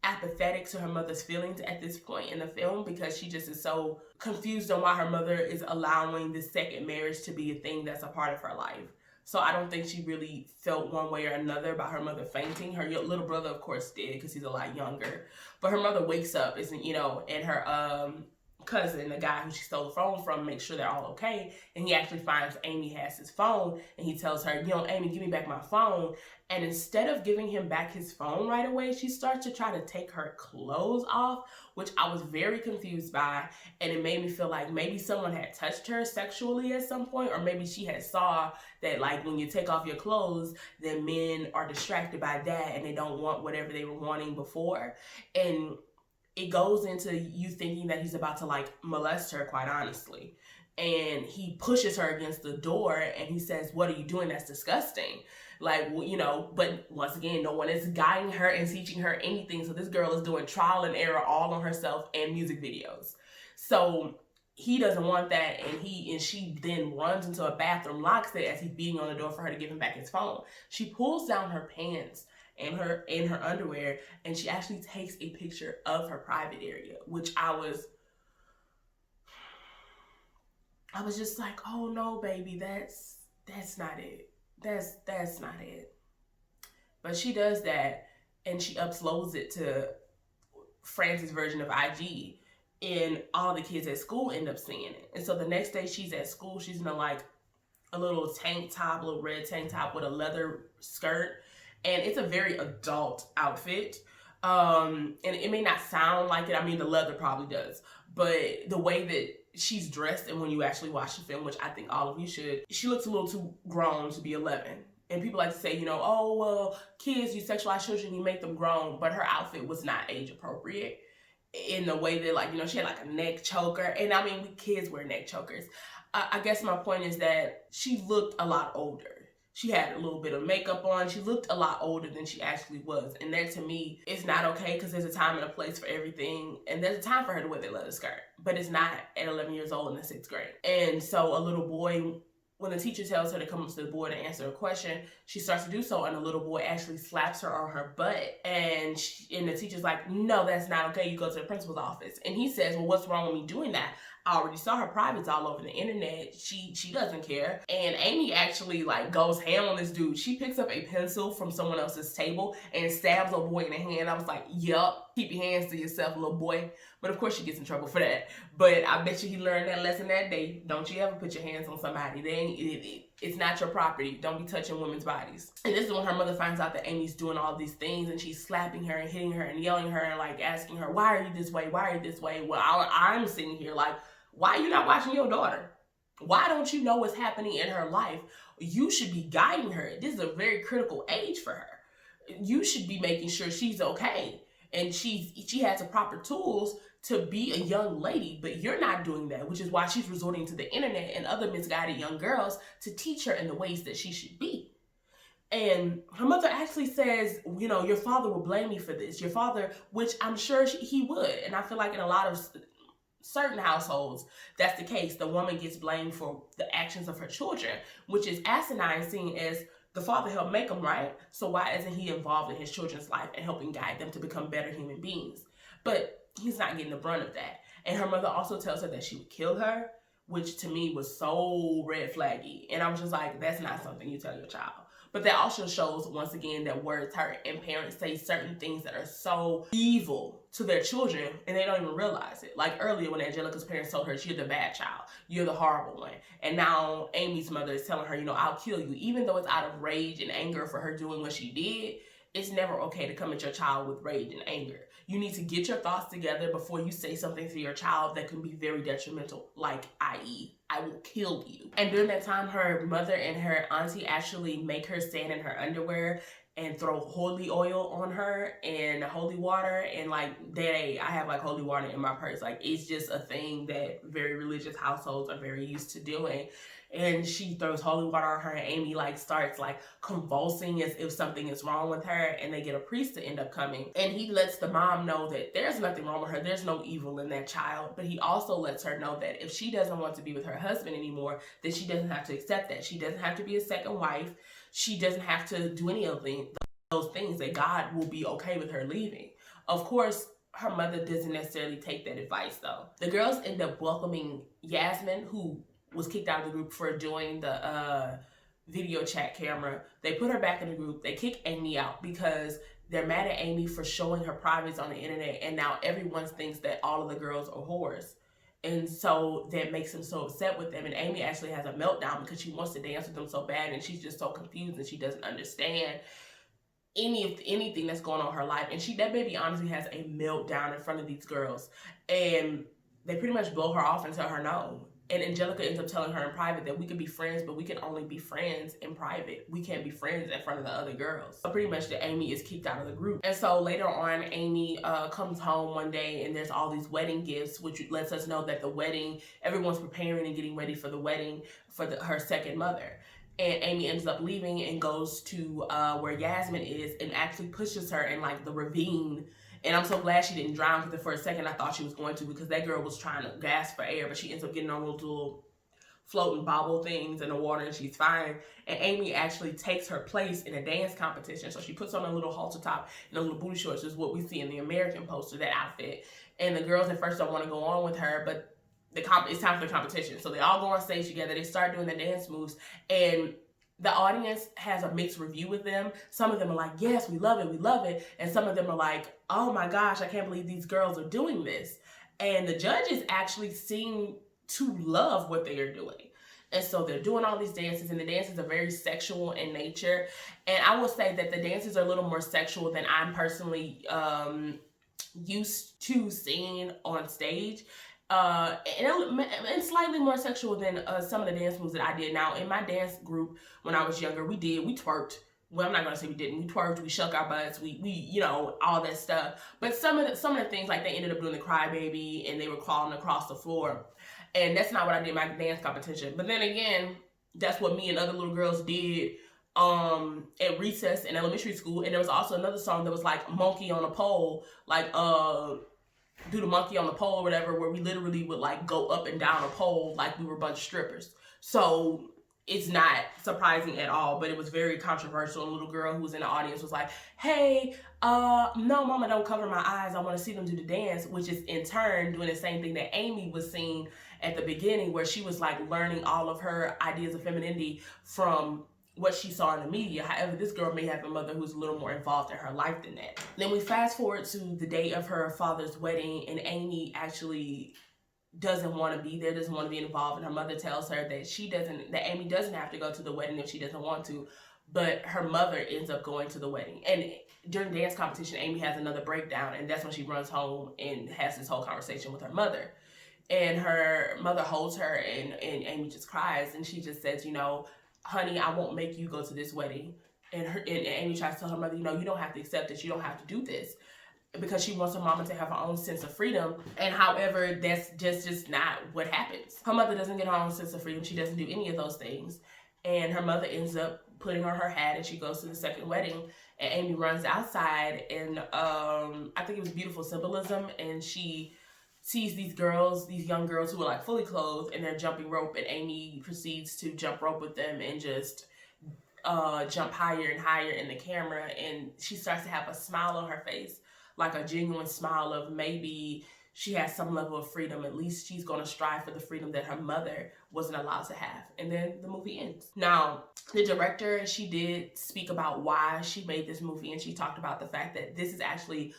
apathetic to her mother's feelings at this point in the film, because she just is so confused on why her mother is allowing this second marriage to be a thing that's a part of her life. So I don't think she really felt one way or another about her mother fainting. Her little brother, of course, did, because he's a lot younger. But her mother wakes up, and her cousin, the guy who she stole the phone from, makes sure they're all okay. And he actually finds Amy has his phone, and he tells her, Amy, give me back my phone. And instead of giving him back his phone right away, she starts to try to take her clothes off, which I was very confused by. And it made me feel like maybe someone had touched her sexually at some point, or maybe she had saw that like when you take off your clothes, then men are distracted by that and they don't want whatever they were wanting before. And it goes into you thinking that he's about to like molest her, quite honestly. And he pushes her against the door and he says, what are you doing? That's disgusting. Like, but once again, no one is guiding her and teaching her anything. So this girl is doing trial and error all on herself and music videos. So he doesn't want that, and she then runs into a bathroom, locks it as he's beating on the door for her to give him back his phone. She pulls down her pants and her underwear, and she actually takes a picture of her private area, which I was just like, oh no, baby, that's not it. That's not it. But she does that, and she uploads it to France's version of IG, and all the kids at school end up seeing it. And so the next day she's at school, she's in a little tank top, a little red tank top with a leather skirt, and it's a very adult outfit. And it may not sound like it. I mean, the leather probably does, but the way that she's dressed, and when you actually watch the film, which I think all of you should, she looks a little too grown to be 11. And people like to say, oh, well, kids, you sexualize children, you make them grown. But her outfit was not age appropriate in the way that, she had like a neck choker. And I mean, kids wear neck chokers. I guess my point is that she looked a lot older. She had a little bit of makeup on. She looked a lot older than she actually was. And that, to me, is not okay, because there's a time and a place for everything. And there's a time for her to wear that leather skirt. But it's not at 11 years old in the 6th grade. And so a little boy when the teacher tells her to come up to the board and answer a question, she starts to do so, and the little boy actually slaps her on her butt. And the teacher's like, no, that's not okay. You go to the principal's office. And he says, well, what's wrong with me doing that? I already saw her privates all over the internet. She doesn't care. And Amy actually like goes ham on this dude. She picks up a pencil from someone else's table and stabs a boy in the hand. I was like, yup, keep your hands to yourself, little boy. But of course she gets in trouble for that. But I bet you he learned that lesson that day. Don't you ever put your hands on somebody. It's not your property. Don't be touching women's bodies. And this is when her mother finds out that Amy's doing all these things, and she's slapping her and hitting her and yelling at her and like asking her, why are you this way? Why are you this way? Well, I'm sitting here like, why are you not watching your daughter? Why don't you know what's happening in her life? You should be guiding her. This is a very critical age for her. You should be making sure she's okay. And she has the proper tools to be a young lady, but you're not doing that, which is why she's resorting to the internet and other misguided young girls to teach her in the ways that she should be. And her mother actually says, you know, your father will blame me for this. Your father, which I'm sure he would. And I feel like in a lot of certain households, that's the case. The woman gets blamed for the actions of her children, which is asinine, seeing as the father helped make them, right? So why isn't he involved in his children's life and helping guide them to become better human beings? But he's not getting the brunt of that. And her mother also tells her that she would kill her, which to me was so red flaggy. And I was just like, that's not something you tell your child. But that also shows, once again, that words hurt, and parents say certain things that are so evil to their children and they don't even realize it. Like earlier when Angelica's parents told her, you're the bad child, you're the horrible one. And now Amy's mother is telling her, you know, I'll kill you. Even though it's out of rage and anger for her doing what she did, it's never okay to come at your child with rage and anger. You need to get your thoughts together before you say something to your child that can be very detrimental, like i.e., I will kill you. And during that time, her mother and her auntie actually make her stand in her underwear and throw holy oil on her and holy water. And like, I have like holy water in my purse. Like, it's just a thing that very religious households are very used to doing. And she throws holy water on her, and Amy like starts like convulsing as if something is wrong with her, and they get a priest to end up coming. And he lets the mom know that there's nothing wrong with her. There's no evil in that child. But he also lets her know that if she doesn't want to be with her husband anymore, then she doesn't have to accept that. She doesn't have to be a second wife. She doesn't have to do any of those things, that God will be okay with her leaving. Of course, her mother doesn't necessarily take that advice though. The girls end up welcoming Yasmin, who was kicked out of the group for doing the video chat camera. They put her back in the group. They kick Amy out because they're mad at Amy for showing her privates on the internet, and now everyone thinks that all of the girls are whores. And so that makes them so upset with them. And Amy actually has a meltdown because she wants to dance with them so bad, and she's just so confused and she doesn't understand anything that's going on in her life. And that baby honestly has a meltdown in front of these girls. And they pretty much blow her off and tell her no. And Angelica ends up telling her in private that we could be friends, but we can only be friends in private. We can't be friends in front of the other girls. So pretty much that Amy is kicked out of the group. And so later on, Amy comes home one day, and there's all these wedding gifts, which lets us know that the wedding, everyone's preparing and getting ready for the wedding for her second mother. And Amy ends up leaving and goes to where Yasmin is, and actually pushes her in like the ravine. And I'm so glad she didn't drown, because for a second I thought she was going to, because that girl was trying to gasp for air, but she ends up getting on those little floating bobble things in the water, and she's fine. And Amy actually takes her place in a dance competition. So she puts on a little halter top and a little booty shorts, is what we see in the American poster, that outfit. And the girls at first don't want to go on with her, but it's time for the competition. So they all go on stage together. They start doing the dance moves, and the audience has a mixed review with them. Some of them are like, yes, we love it, we love it. And some of them are like, oh my gosh, I can't believe these girls are doing this. And the judges actually seem to love what they are doing. And so they're doing all these dances, and the dances are very sexual in nature. And I will say that the dances are a little more sexual than I'm personally used to seeing on stage. And slightly more sexual than some of the dance moves that I did. Now, in my dance group when I was younger, we twerked. Well, I'm not gonna say we didn't. We twerked, we shook our butts, we you know, all that stuff. But some of the things, like they ended up doing the crybaby, and they were crawling across the floor. And that's not what I did in my dance competition. But then again, that's what me and other little girls did at recess in elementary school. And there was also another song that was like monkey on a pole, like do the monkey on the pole or whatever, where we literally would like go up and down a pole like we were a bunch of strippers. So it's not surprising at all, but it was very controversial. A little girl who was in the audience was like, hey, no, mama, don't cover my eyes. I want to see them do the dance, which is in turn doing the same thing that Amy was seeing at the beginning, where she was like learning all of her ideas of femininity from what she saw in the media. However, this girl may have a mother who's a little more involved in her life than that. Then we fast forward to the day of her father's wedding, and Amy actually doesn't want to be there, doesn't want to be involved, and her mother tells her that Amy doesn't have to go to the wedding if she doesn't want to, but her mother ends up going to the wedding. And during dance competition, Amy has another breakdown, and that's when she runs home and has this whole conversation with her mother. And her mother holds her, and Amy just cries, and she just says, you know, honey, I won't make you go to this wedding. And Amy tries to tell her mother, you know, you don't have to accept this, you don't have to do this, because she wants her mama to have her own sense of freedom. And however, that's just not what happens. Her mother doesn't get her own sense of freedom. She doesn't do any of those things. And her mother ends up putting on her hat, and she goes to the second wedding. And Amy runs outside, and I think it was beautiful symbolism. And she sees these young girls who are like fully clothed, and they're jumping rope. And Amy proceeds to jump rope with them and just jump higher and higher in the camera. And she starts to have a smile on her face, like a genuine smile of maybe she has some level of freedom. At least she's going to strive for the freedom that her mother wasn't allowed to have. And then the movie ends. Now, the director, she did speak about why she made this movie, and she talked about the fact that this is actually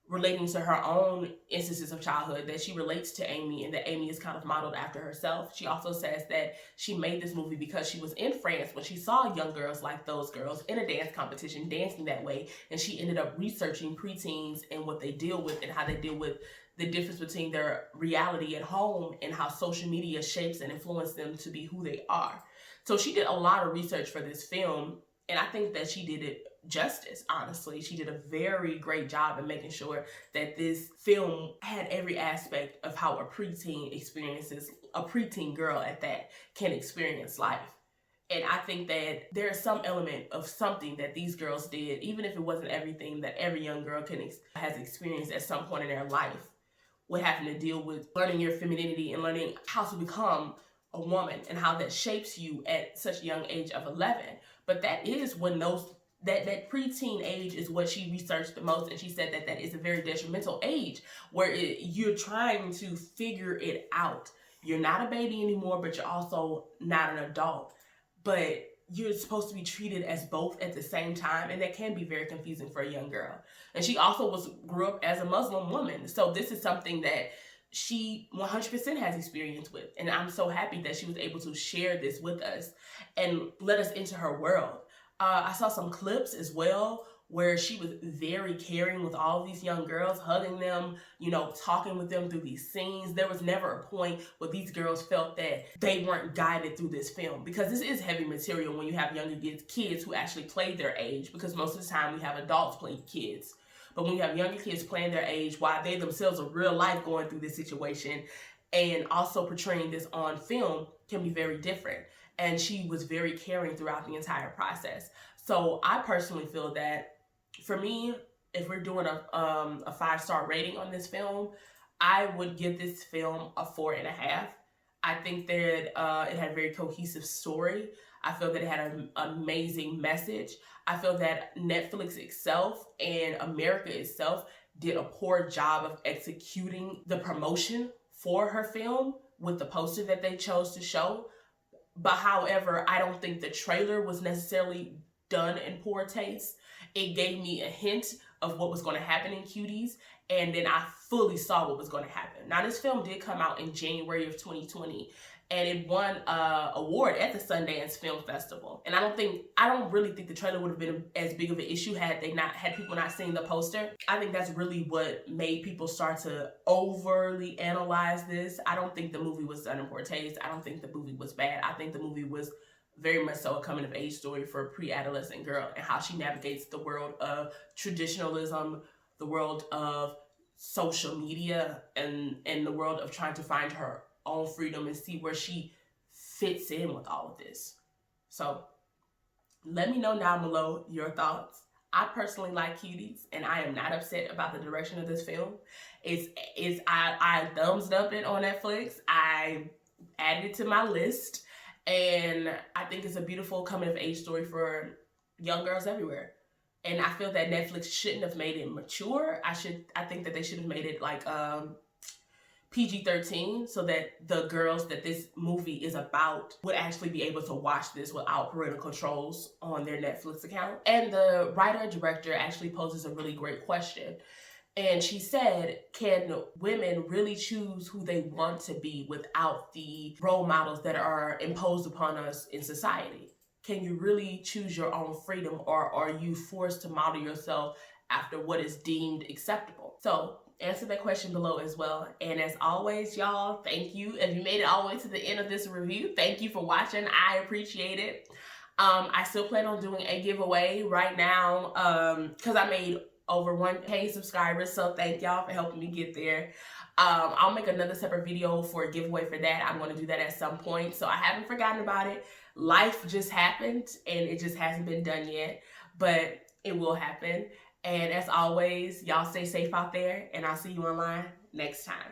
relating to her own instances of childhood, that she relates to Amy, and that Amy is kind of modeled after herself. She also says that she made this movie because she was in France when she saw young girls like those girls in a dance competition dancing that way, and she ended up researching preteens and what they deal with and how they deal with the difference between their reality at home and how social media shapes and influences them to be who they are. So she did a lot of research for this film, and I think that she did it justice, honestly. She did a very great job in making sure that this film had every aspect of how a preteen girl at that, can experience life. And I think that there's some element of something that these girls did, even if it wasn't everything that every young girl has experienced at some point in their life, with having to deal with learning your femininity and learning how to become a woman, and how that shapes you at such a young age of 11. But that is when that preteen age is what she researched the most, and she said that that is a very detrimental age, where you're trying to figure it out. You're not a baby anymore, but you're also not an adult. But you're supposed to be treated as both at the same time, and that can be very confusing for a young girl. And she also grew up as a Muslim woman, so this is something that she 100% has experience with, and I'm so happy that she was able to share this with us and let us into her world. I saw some clips as well where she was very caring with all of these young girls, hugging them, you know, talking with them through these scenes. There was never a point where these girls felt that they weren't guided through this film, because this is heavy material when you have younger kids who actually play their age, because most of the time we have adults play kids. But when you have younger kids playing their age while they themselves are real life going through this situation, and also portraying this on film, can be very different. And she was very caring throughout the entire process. So I personally feel that, for me, if we're doing a 5-star rating on this film, I would give this film a 4.5. I think that it had a very cohesive story. I feel that it had an amazing message. I feel that Netflix itself and America itself did a poor job of executing the promotion for her film with the poster that they chose to show. But however, I don't think the trailer was necessarily done in poor taste. It gave me a hint of what was going to happen in Cuties, and then I fully saw what was going to happen. Now, this film did come out in January of 2020, and it won an award at the Sundance Film Festival. And I don't really think the trailer would have been as big of an issue had people not seen the poster. I think that's really what made people start to overly analyze this. I don't think the movie was done in poor taste. I don't think the movie was bad. I think the movie was very much so a coming of age story for a pre-adolescent girl, and how she navigates the world of traditionalism, the world of social media, and the world of trying to find her own freedom and see where she fits in with all of this. So let me know down below your thoughts. I personally like Cuties, and I am not upset about the direction of this film. I thumbs up it on Netflix. I added it to my list, And I think it's a beautiful coming of age story for young girls everywhere. And I feel that Netflix shouldn't have made it mature. I think that they should have made it like PG-13, so that the girls that this movie is about would actually be able to watch this without parental controls on their Netflix account. And the writer-director actually poses a really great question. And she said, can women really choose who they want to be without the role models that are imposed upon us in society? Can you really choose your own freedom, or are you forced to model yourself after what is deemed acceptable? So answer that question below as well. And as always, y'all, thank you. If you made it all the way to the end of this review, thank you for watching. I appreciate it. I still plan on doing a giveaway right now because I made over 1K subscribers, so thank y'all for helping me get there. I'll make another separate video for a giveaway for that. I'm going to do that at some point, so I haven't forgotten about it. Life just happened and it just hasn't been done yet, but it will happen. And as always, y'all stay safe out there, and I'll see you online next time.